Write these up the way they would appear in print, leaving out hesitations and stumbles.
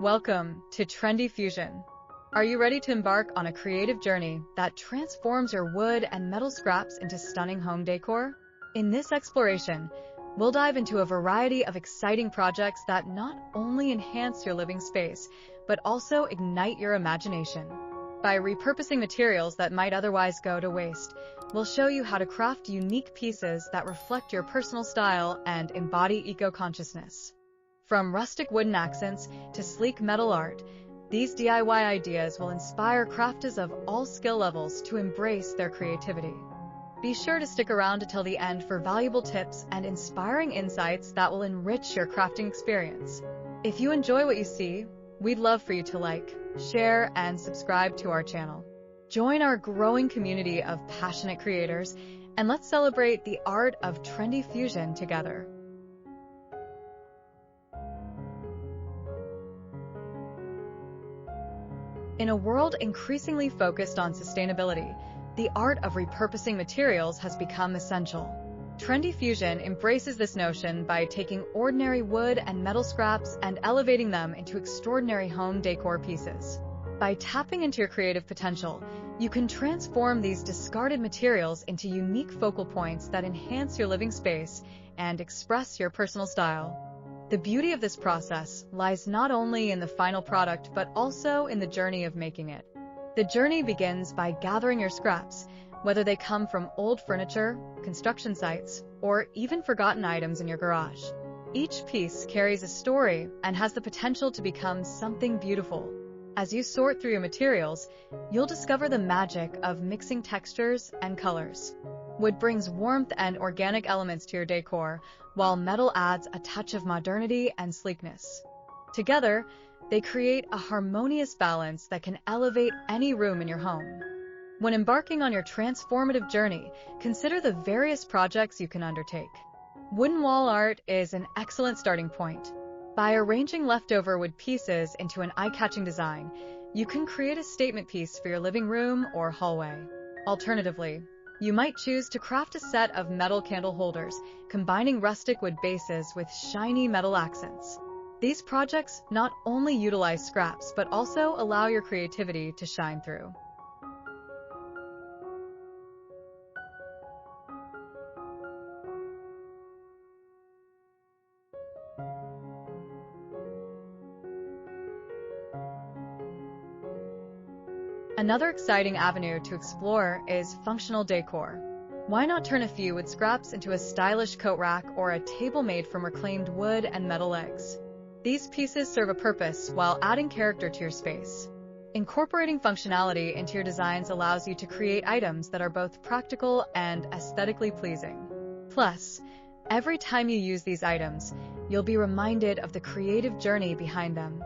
Welcome to Trendy Fusion. Are you ready to embark on a creative journey that transforms your wood and metal scraps into stunning home decor? In this exploration, we'll dive into a variety of exciting projects that not only enhance your living space, but also ignite your imagination. By repurposing materials that might otherwise go to waste, we'll show you how to craft unique pieces that reflect your personal style and embody eco-consciousness. From rustic wooden accents to sleek metal art, these DIY ideas will inspire crafters of all skill levels to embrace their creativity. Be sure to stick around until the end for valuable tips and inspiring insights that will enrich your crafting experience. If you enjoy what you see, we'd love for you to like, share, and subscribe to our channel. Join our growing community of passionate creators, and let's celebrate the art of trendy fusion together. In a world increasingly focused on sustainability, the art of repurposing materials has become essential. Trendy Fusion embraces this notion by taking ordinary wood and metal scraps and elevating them into extraordinary home decor pieces. By tapping into your creative potential, you can transform these discarded materials into unique focal points that enhance your living space and express your personal style. The beauty of this process lies not only in the final product, but also in the journey of making it. The journey begins by gathering your scraps, whether they come from old furniture, construction sites, or even forgotten items in your garage. Each piece carries a story and has the potential to become something beautiful. As you sort through your materials, you'll discover the magic of mixing textures and colors. Wood brings warmth and organic elements to your decor, while metal adds a touch of modernity and sleekness. Together, they create a harmonious balance that can elevate any room in your home. When embarking on your transformative journey, consider the various projects you can undertake. Wooden wall art is an excellent starting point. By arranging leftover wood pieces into an eye-catching design, you can create a statement piece for your living room or hallway. Alternatively, you might choose to craft a set of metal candle holders, combining rustic wood bases with shiny metal accents. These projects not only utilize scraps, but also allow your creativity to shine through. Another exciting avenue to explore is functional decor. Why not turn a few wood scraps into a stylish coat rack or a table made from reclaimed wood and metal legs? These pieces serve a purpose while adding character to your space. Incorporating functionality into your designs allows you to create items that are both practical and aesthetically pleasing. Plus, every time you use these items, you'll be reminded of the creative journey behind them.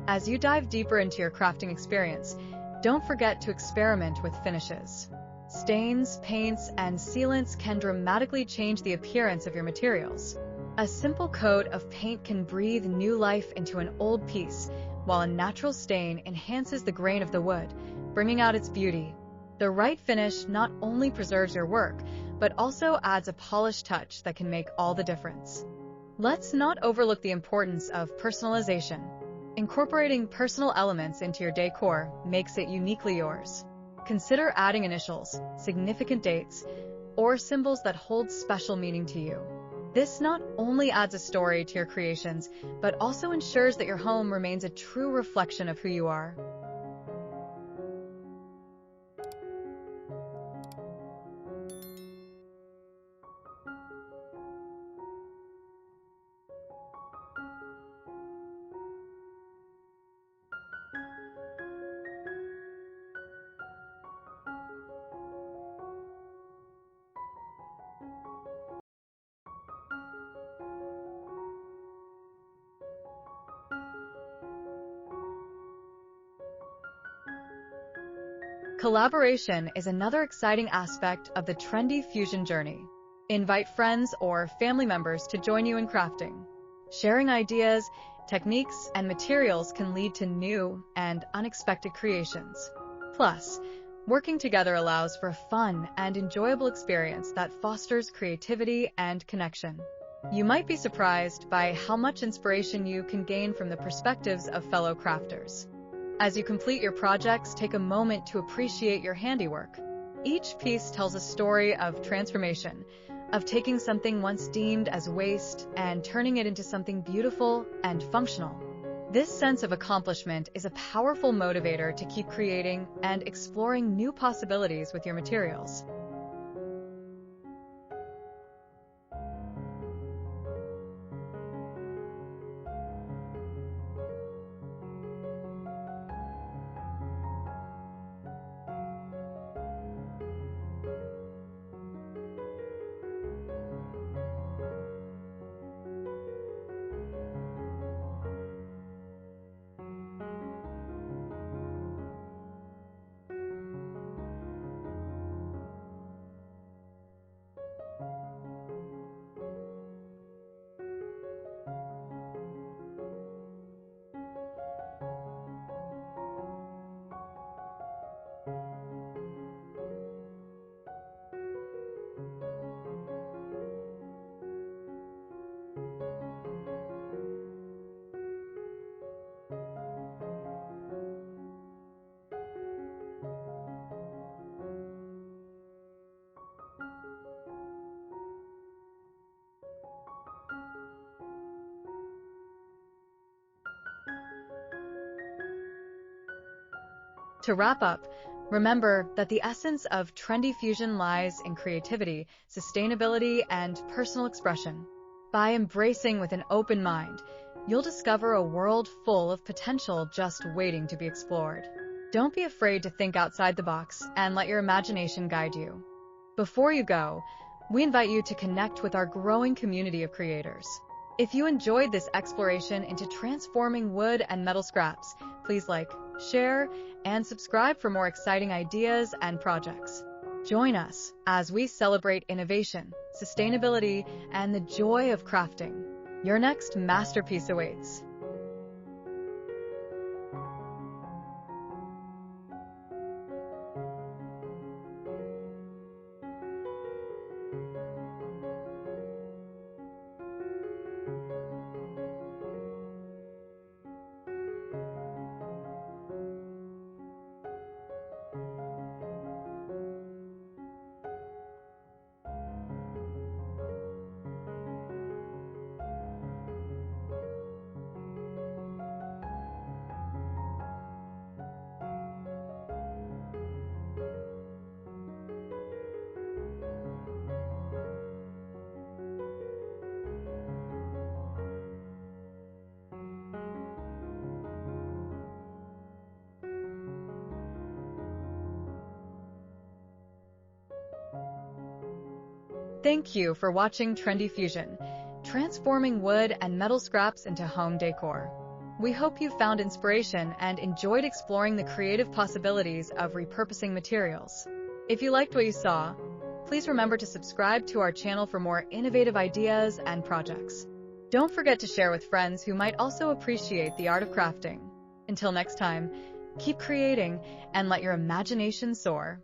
As you dive deeper into your crafting experience, don't forget to experiment with finishes. Stains, paints, and sealants can dramatically change the appearance of your materials. A simple coat of paint can breathe new life into an old piece, while a natural stain enhances the grain of the wood, bringing out its beauty. The right finish not only preserves your work, but also adds a polished touch that can make all the difference. Let's not overlook the importance of personalization. Incorporating personal elements into your decor makes it uniquely yours. Consider adding initials, significant dates, or symbols that hold special meaning to you. This not only adds a story to your creations, but also ensures that your home remains a true reflection of who you are. Collaboration is another exciting aspect of the Trendy Fusion journey. Invite friends or family members to join you in crafting. Sharing ideas, techniques, and materials can lead to new and unexpected creations. Plus, working together allows for a fun and enjoyable experience that fosters creativity and connection. You might be surprised by how much inspiration you can gain from the perspectives of fellow crafters. As you complete your projects, take a moment to appreciate your handiwork. Each piece tells a story of transformation, of taking something once deemed as waste and turning it into something beautiful and functional. This sense of accomplishment is a powerful motivator to keep creating and exploring new possibilities with your materials. To wrap up, remember that the essence of Trendy Fusion lies in creativity, sustainability, and personal expression. By embracing with an open mind, you'll discover a world full of potential just waiting to be explored. Don't be afraid to think outside the box and let your imagination guide you. Before you go, we invite you to connect with our growing community of creators. If you enjoyed this exploration into transforming wood and metal scraps, please like, share, and subscribe for more exciting ideas and projects. Join us as we celebrate innovation, sustainability, and the joy of crafting. Your next masterpiece awaits. Thank you for watching Trendy Fusion, transforming wood and metal scraps into home decor. We hope you found inspiration and enjoyed exploring the creative possibilities of repurposing materials. If you liked what you saw, please remember to subscribe to our channel for more innovative ideas and projects. Don't forget to share with friends who might also appreciate the art of crafting. Until next time, keep creating and let your imagination soar.